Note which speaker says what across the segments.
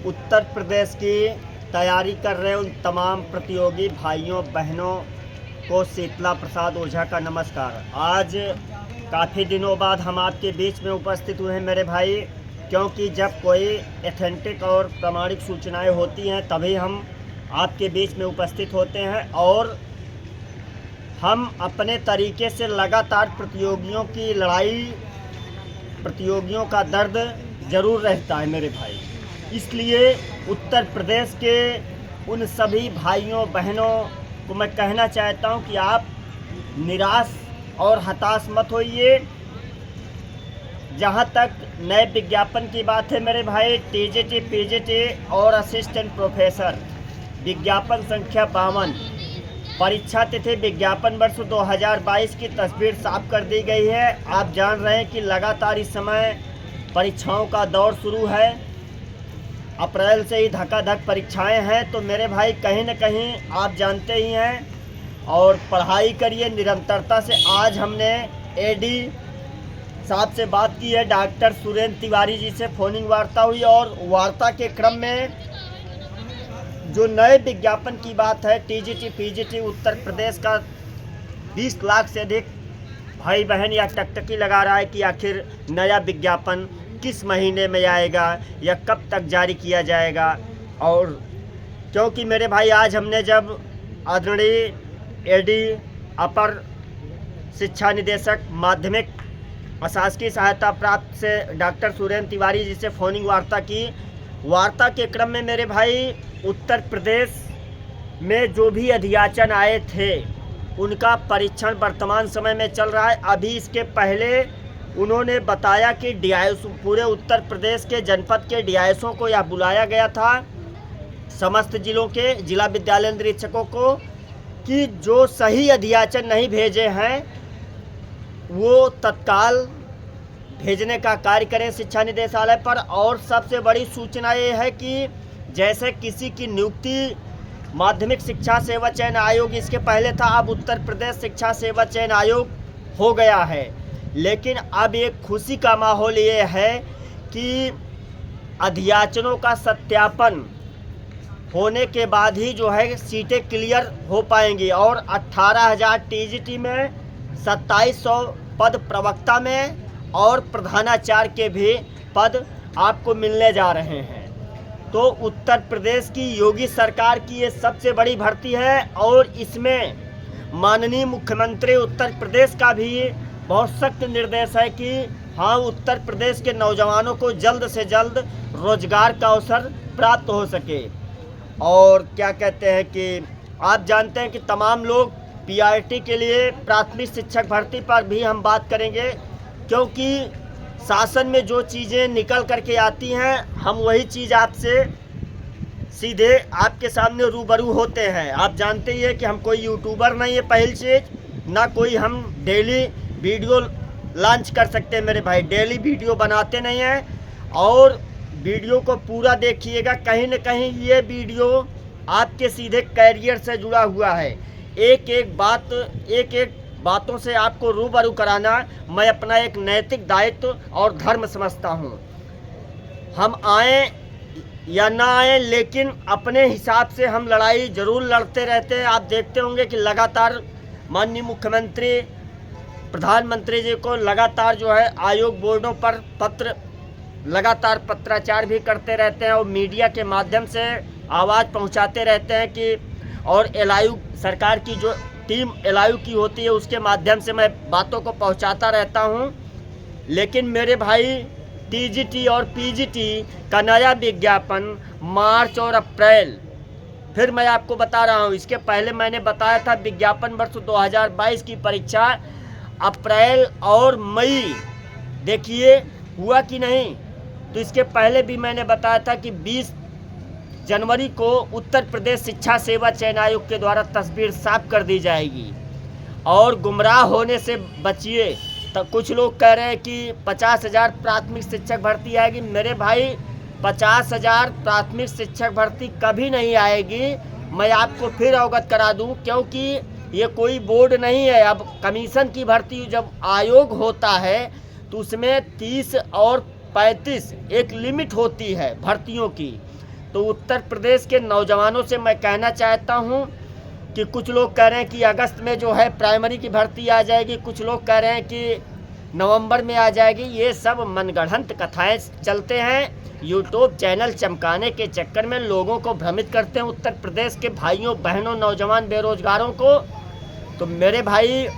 Speaker 1: उत्तर प्रदेश की तैयारी कर रहे उन तमाम प्रतियोगी भाइयों बहनों को शीतला प्रसाद ओझा का नमस्कार। आज काफ़ी दिनों बाद हम आपके बीच में उपस्थित हुए हैं मेरे भाई, क्योंकि जब कोई एथेंटिक और प्रामाणिक सूचनाएं होती हैं तभी हम आपके बीच में उपस्थित होते हैं और हम अपने तरीके से लगातार प्रतियोगियों की लड़ाई, प्रतियोगियों का दर्द ज़रूर रहता है मेरे भाई। इसलिए उत्तर प्रदेश के उन सभी भाइयों बहनों को मैं कहना चाहता हूं कि आप निराश और हताश मत होइए। जहां तक नए विज्ञापन की बात है मेरे भाई, टीजीटी, पीजीटी और असिस्टेंट प्रोफेसर विज्ञापन संख्या 52 परीक्षा तिथि विज्ञापन वर्ष 2022 की तस्वीर साफ कर दी गई है। आप जान रहे हैं कि लगातार इस समय परीक्षाओं का दौर शुरू है। अप्रैल से ही धकाधक परीक्षाएं हैं, तो मेरे भाई कहीं न कहीं आप जानते ही हैं और पढ़ाई करिए निरंतरता से। आज हमने एडी साहब से बात की है, डॉक्टर सुरेंद्र तिवारी जी से फोनिंग वार्ता हुई और वार्ता के क्रम में जो नए विज्ञापन की बात है, टीजीटी पीजीटी उत्तर प्रदेश का 20 लाख से अधिक भाई बहन या टकटकी लगा रहा है कि आखिर नया विज्ञापन किस महीने में आएगा या कब तक जारी किया जाएगा। और क्योंकि मेरे भाई आज हमने जब आदरणीय एडी अपर शिक्षा निदेशक माध्यमिक अशासकीय सहायता प्राप्त से डॉक्टर सुरेंद्र तिवारी जी से फोनिंग वार्ता की, वार्ता के क्रम में मेरे भाई उत्तर प्रदेश में जो भी अध्याचन आए थे उनका परीक्षण वर्तमान समय में चल रहा है। अभी इसके पहले उन्होंने बताया कि डीआईएस पूरे उत्तर प्रदेश के जनपद के डीआईएसओं को यह बुलाया गया था, समस्त जिलों के जिला विद्यालय निरीक्षकों को, कि जो सही अध्याचन नहीं भेजे हैं वो तत्काल भेजने का कार्य करें शिक्षा निदेशालय पर। और सबसे बड़ी सूचना ये है कि जैसे किसी की नियुक्ति माध्यमिक शिक्षा सेवा चयन आयोग इसके पहले था, अब उत्तर प्रदेश शिक्षा सेवा चयन आयोग हो गया है। लेकिन अब एक खुशी का माहौल ये है कि अध्याचनों का सत्यापन होने के बाद ही जो है सीटें क्लियर हो पाएंगी और 18,000 टीजीटी में 2700 पद प्रवक्ता में और प्रधानाचार्य के भी पद आपको मिलने जा रहे हैं। तो उत्तर प्रदेश की योगी सरकार की ये सबसे बड़ी भर्ती है और इसमें माननीय मुख्यमंत्री उत्तर प्रदेश का भी बहुत सख्त निर्देश है कि हाँ, उत्तर प्रदेश के नौजवानों को जल्द से जल्द रोजगार का अवसर प्राप्त हो सके। और क्या कहते हैं कि आप जानते हैं कि तमाम लोग पीआरटी के लिए प्राथमिक शिक्षक भर्ती पर भी हम बात करेंगे, क्योंकि शासन में जो चीज़ें निकल करके आती हैं हम वही चीज़ आपसे सीधे आपके सामने रूबरू होते हैं। आप जानते ही हैं कि हम कोई यूट्यूबर नहीं है, पहली चीज़ ना कोई हम डेली वीडियो लॉन्च कर सकते हैं मेरे भाई, डेली वीडियो बनाते नहीं हैं। और वीडियो को पूरा देखिएगा, कहीं न कहीं ये वीडियो आपके सीधे कैरियर से जुड़ा हुआ है। एक एक बातों से आपको रूबरू कराना मैं अपना एक नैतिक दायित्व और धर्म समझता हूँ। हम आए या ना आए, लेकिन अपने हिसाब से हम लड़ाई ज़रूर लड़ते रहते हैं। आप देखते होंगे कि लगातार माननीय मुख्यमंत्री प्रधानमंत्री जी को लगातार जो है आयोग बोर्डों पर लगातार पत्राचार भी करते रहते हैं और मीडिया के माध्यम से आवाज़ पहुंचाते रहते हैं कि, और एलआईयू सरकार की जो टीम एलआईयू की होती है उसके माध्यम से मैं बातों को पहुंचाता रहता हूं। लेकिन मेरे भाई टीजीटी और पीजीटी का नया विज्ञापन मार्च और अप्रैल, फिर मैं आपको बता रहा हूं, इसके पहले मैंने बताया था विज्ञापन वर्ष 2022 की परीक्षा अप्रैल और मई, देखिए हुआ कि नहीं। तो इसके पहले भी मैंने बताया था कि 20 जनवरी को उत्तर प्रदेश शिक्षा सेवा चयन आयोग के द्वारा तस्वीर साफ कर दी जाएगी और गुमराह होने से बचिए। तो कुछ लोग कह रहे हैं कि 50,000 प्राथमिक शिक्षक भर्ती आएगी। मेरे भाई 50,000 प्राथमिक शिक्षक भर्ती कभी नहीं आएगी, मैं आपको फिर अवगत करा दूं, क्योंकि ये कोई बोर्ड नहीं है। अब कमीशन की भर्ती जब आयोग होता है तो उसमें 30 और 35 एक लिमिट होती है भर्तियों की। तो उत्तर प्रदेश के नौजवानों से मैं कहना चाहता हूं कि कुछ लोग कह रहे हैं कि अगस्त में जो है प्राइमरी की भर्ती आ जाएगी, कुछ लोग कह रहे हैं कि नवंबर में आ जाएगी। ये सब मनगढ़ंत कथाएं चलते हैं। यूट्यूब चैनल चमकाने के चक्कर में लोगों को भ्रमित करते हैं, उत्तर प्रदेश के भाइयों बहनों नौजवान बेरोजगारों को। तो मेरे भाई,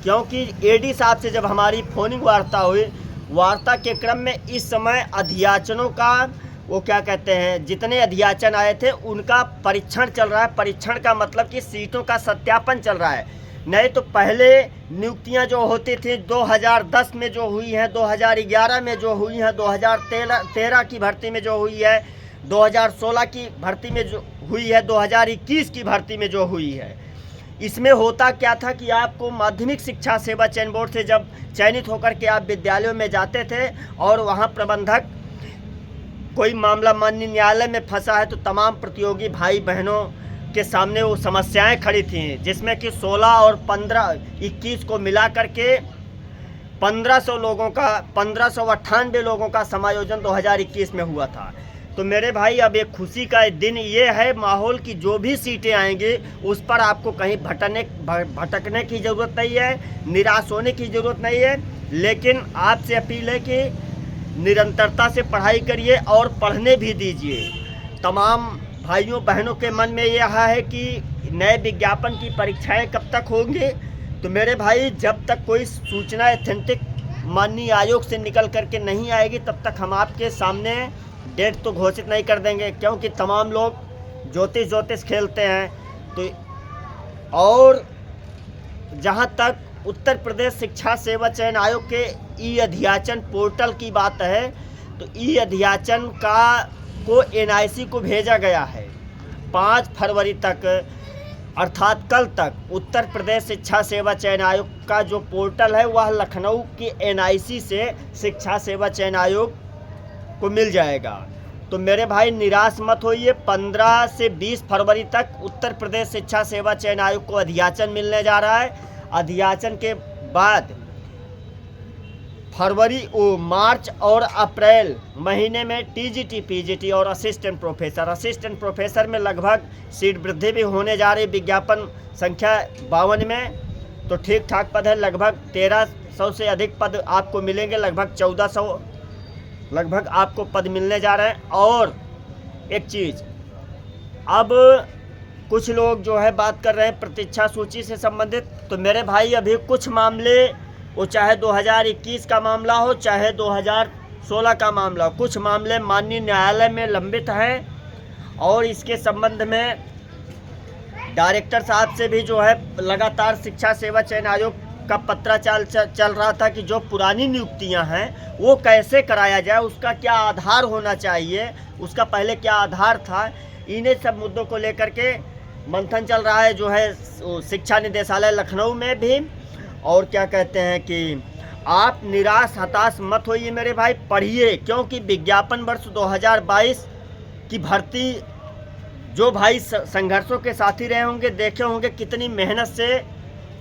Speaker 1: क्योंकि एडी साहब से जब हमारी फोनिंग वार्ता हुई, वार्ता के क्रम में इस समय अध्याचनों का, वो क्या कहते हैं, जितने अध्याचन आए थे उनका परीक्षण चल रहा है। परीक्षण का मतलब कि सीटों का सत्यापन चल रहा है। नहीं तो पहले नियुक्तियां जो होती थी 2010 में जो हुई हैं, 2011 में जो हुई हैं, 2013 की भर्ती में जो हुई है, 2016 की भर्ती में जो हुई है, 2021 की भर्ती में जो हुई है, इसमें होता क्या था कि आपको माध्यमिक शिक्षा सेवा चयन बोर्ड से जब चयनित होकर के आप विद्यालयों में जाते थे और वहाँ प्रबंधक कोई मामला माननीय न्यायालय में फंसा है तो तमाम प्रतियोगी भाई बहनों के सामने वो समस्याएं खड़ी थी, जिसमें कि 16 और 15, 21 को मिला करके 1598 लोगों का समायोजन 2021 में हुआ था। तो मेरे भाई, अब एक खुशी का दिन ये है माहौल की जो भी सीटें आएंगी उस पर आपको कहीं भटकने की ज़रूरत नहीं है, निराश होने की ज़रूरत नहीं है। लेकिन आपसे अपील है कि निरंतरता से पढ़ाई करिए और पढ़ने भी दीजिए। तमाम भाइयों बहनों के मन में यह है कि नए विज्ञापन की परीक्षाएं कब तक होंगी। तो मेरे भाई, जब तक कोई सूचना एथेंटिक माननीय आयोग से निकल करके नहीं आएगी तब तक हम आपके सामने डेट तो घोषित नहीं कर देंगे, क्योंकि तमाम लोग ज्योतिष खेलते हैं। तो और जहां तक उत्तर प्रदेश शिक्षा सेवा चयन आयोग के ई अध्याचन पोर्टल की बात है, तो ई अध्याचन को NIC को भेजा गया है 5 फरवरी तक, अर्थात कल तक। उत्तर प्रदेश शिक्षा सेवा चयन आयोग का जो पोर्टल है वह लखनऊ की NIC से शिक्षा सेवा चयन आयोग को मिल जाएगा। तो मेरे भाई, निराश मत होइए। 15 से 20 फरवरी तक उत्तर प्रदेश शिक्षा सेवा चयन आयोग को अध्याचन मिलने जा रहा है। अध्याचन के बाद मार्च और अप्रैल महीने में TGT, PGT और असिस्टेंट प्रोफेसर में लगभग सीट वृद्धि भी होने जा रही। विज्ञापन संख्या 52 में तो ठीक ठाक पद है, लगभग 1300 से अधिक पद आपको मिलेंगे, लगभग 1400 लगभग आपको पद मिलने जा रहे हैं। और एक चीज़, अब कुछ लोग जो है बात कर रहे हैं प्रतीक्षा सूची से संबंधित। तो मेरे भाई, अभी कुछ मामले, वो चाहे 2021 का मामला हो चाहे 2016 का मामला हो, कुछ मामले माननीय न्यायालय में लंबित हैं। और इसके संबंध में डायरेक्टर साहब से भी जो है लगातार शिक्षा सेवा चयन आयोग का पत्राचार चल रहा था कि जो पुरानी नियुक्तियां हैं वो कैसे कराया जाए, उसका क्या आधार होना चाहिए, उसका पहले क्या आधार था। इन्हीं सब मुद्दों को लेकर के मंथन चल रहा है जो है शिक्षा निदेशालय लखनऊ में भी। और क्या कहते हैं कि आप निराश हताश मत होइए मेरे भाई, पढ़िए, क्योंकि विज्ञापन वर्ष 2022 की भर्ती जो भाई संघर्षों के साथी रहे होंगे, देखे होंगे कितनी मेहनत से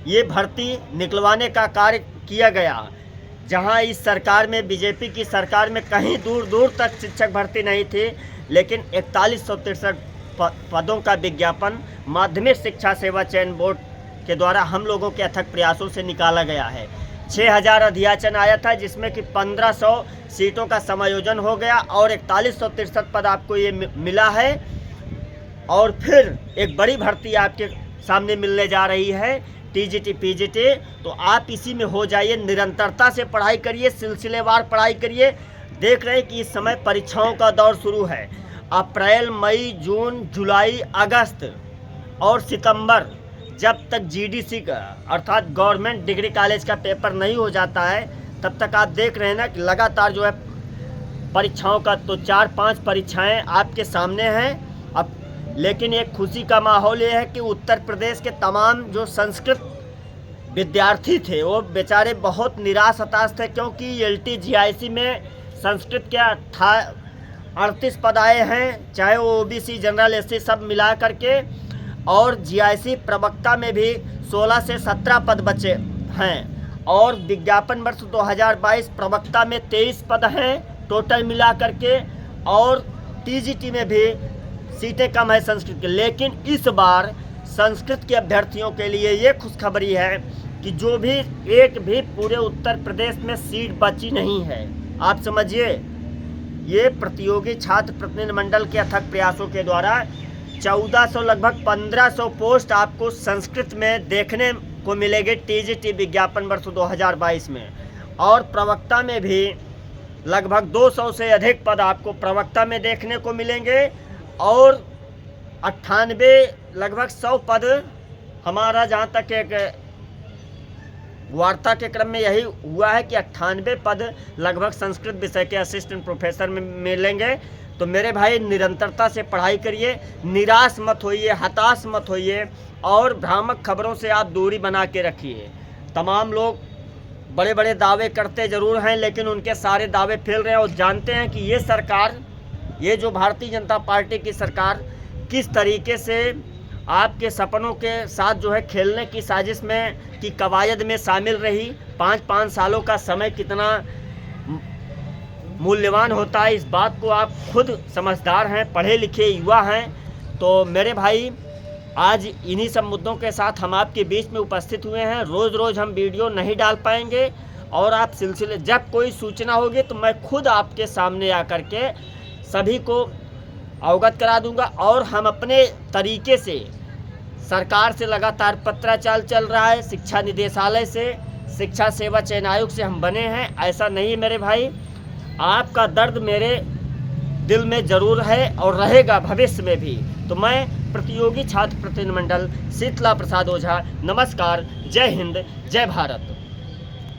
Speaker 1: ये भर्ती निकलवाने का कार्य किया गया। जहां इस सरकार में, बीजेपी की सरकार में कहीं दूर दूर तक शिक्षक भर्ती नहीं थी, लेकिन 4163 पदों का विज्ञापन माध्यमिक शिक्षा सेवा चयन बोर्ड के द्वारा हम लोगों के अथक प्रयासों से निकाला गया है। 6000 अध्याचन आया था, जिसमें कि 1500 सीटों का समायोजन हो गया और 4163 पद आपको ये मिला है। और फिर एक बड़ी भर्ती आपके सामने मिलने जा रही है, TGT, PGT। तो आप इसी में हो जाइए, निरंतरता से पढ़ाई करिए, सिलसिलेवार पढ़ाई करिए। देख रहे हैं कि इस समय परीक्षाओं का दौर शुरू है। अप्रैल, मई, जून, जुलाई, अगस्त और सितंबर, जब तक GDC का अर्थात गवर्नमेंट डिग्री कॉलेज का पेपर नहीं हो जाता है, तब तक आप देख रहे हैं ना कि लगातार जो है परीक्षाओं का, तो 4-5 परीक्षाएं आपके सामने हैं। अब लेकिन एक खुशी का माहौल ये है कि उत्तर प्रदेश के तमाम जो संस्कृत विद्यार्थी थे वो बेचारे बहुत निराश हताश थे, क्योंकि LT GIC में संस्कृत के 38 पद आए हैं, चाहे वो OBC, जनरल, SC सब मिला करके। और GIC प्रवक्ता में भी 16 से 17 पद बचे हैं। और विज्ञापन वर्ष 2022 प्रवक्ता में 23 पद हैं टोटल मिला करके। और टीजीटी में भी सीटें कम है संस्कृत की, लेकिन इस बार संस्कृत के अभ्यर्थियों के लिए ये खुशखबरी है कि जो भी एक भी पूरे उत्तर प्रदेश में सीट बची नहीं है। आप समझिए, ये प्रतियोगी छात्र प्रतिनिधि मंडल के अथक प्रयासों के द्वारा 1400 लगभग 1500 पोस्ट आपको संस्कृत में देखने को मिलेगी टीजीटी विज्ञापन वर्ष 2022 में। और प्रवक्ता में भी लगभग 200 से अधिक पद आपको प्रवक्ता में देखने को मिलेंगे और 98 लगभग 100 पद हमारा जहाँ तक एक वार्ता के क्रम में यही हुआ है कि 98 पद लगभग संस्कृत विषय के असिस्टेंट प्रोफेसर में मिलेंगे। तो मेरे भाई निरंतरता से पढ़ाई करिए, निराश मत होइए, हताश मत होइए और भ्रामक खबरों से आप दूरी बना के रखिए। तमाम लोग बड़े बड़े दावे करते ज़रूर हैं, लेकिन उनके सारे दावे फेल रहे हैं और जानते हैं कि ये सरकार, ये जो भारतीय जनता पार्टी की सरकार किस तरीके से आपके सपनों के साथ जो है खेलने की साजिश में की कवायद में शामिल रही। 5-5 सालों का समय कितना मूल्यवान होता है, इस बात को आप खुद समझदार हैं, पढ़े लिखे युवा हैं। तो मेरे भाई, आज इन्हीं सब मुद्दों के साथ हम आपके बीच में उपस्थित हुए हैं। रोज़ रोज़ हम वीडियो नहीं डाल पाएंगे और आप सिलसिले जब कोई सूचना होगी तो मैं खुद आपके सामने आकर के सभी को अवगत करा दूंगा। और हम अपने तरीके से सरकार से लगातार पत्राचार चल रहा है, शिक्षा निदेशालय से, शिक्षा सेवा चयन आयोग से हम बने हैं। ऐसा नहीं मेरे भाई, आपका दर्द मेरे दिल में ज़रूर है और रहेगा भविष्य में भी। तो मैं प्रतियोगी छात्र प्रतिनिधि मंडल शीतला प्रसाद ओझा, नमस्कार, जय हिंद, जय भारत।